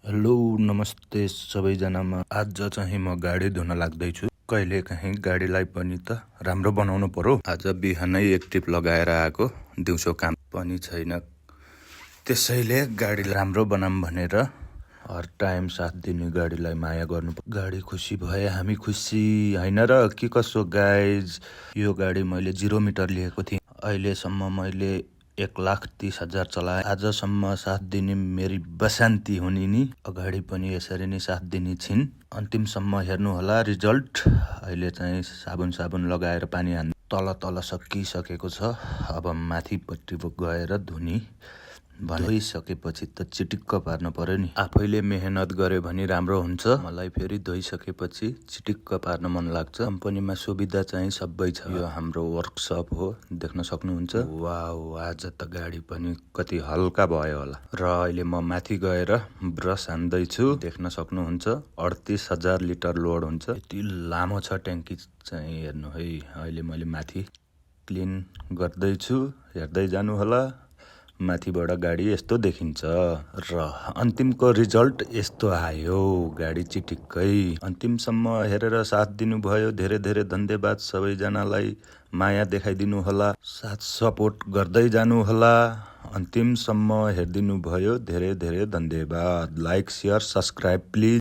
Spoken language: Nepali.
हेलो नमस्ते सबैजनामा। आज चाहिँ म गाडी धुन लाग्दैछु। कहिले काहीँ गाडीलाई पनि त राम्रो बनाउनु पर्यो। आज बिहानै एक टिप लगाएर आएको, दिउँसो काम पनि छैन, त्यसैले गाडी राम्रो बनाम भनेर हर टाइम साथ दिने गाडीलाई माया गर्नु। गाडी खुसी भए हामी खुसी हैन र के कसो गाइज। यो गाडी मैले 0 मिटर लिएको थिएँ। अहिलेसम्म मैले 1,30,000 चलाए। आजसम्म साथ दिने मेरी बशान्ती हुने नि अगाडि पनि यसरी नै साथ दिने छिन्। अन्तिमसम्म हेर्नु होला रिजल्ट। अहिले चाहिँ साबुन लगाएर पानी हान्नु तल तल सकिसकेको छ। अब माथिपट्टि गएर धुनी धोइसकेपछि त चिटिक्क पार्न पर्यो नि। आफैले मेहनत गरे भने राम्रो हुन्छ। मलाई फेरि धोइसकेपछि चिटिक्क पार्न मन लाग्छ। कम्पनीमा सुविधा चाहिँ सबै छ। यो हाम्रो वर्कसप हो, देख्न सक्नुहुन्छ। वाउ, आज त गाडी पनि कति हल्का भयो होला। र अहिले म माथि गएर ब्रस हान्दैछु, देख्न सक्नुहुन्छ। 38,000 लिटर लोड हुन्छ। यति लामो छ ट्याङ्की चाहिँ, हेर्नु है। अहिले मैले माथि क्लिन गर्दैछु, हेर्दै जानु होला। माथिबाट गाडी यस्तो देखिन्छ र अन्तिमको रिजल्ट यस्तो आयो। गाडी चिटिक्कै। अन्तिमसम्म हेरेर साथ दिनुभयो, धेरै धेरै धन्यवाद सबैजनालाई। माया देखाइदिनु होला, साथ सपोर्ट गर्दै जानु होला। अन्तिमसम्म हेरिदिनु भयो, धेरै धेरै धन्यवाद। Like, share, subscribe please.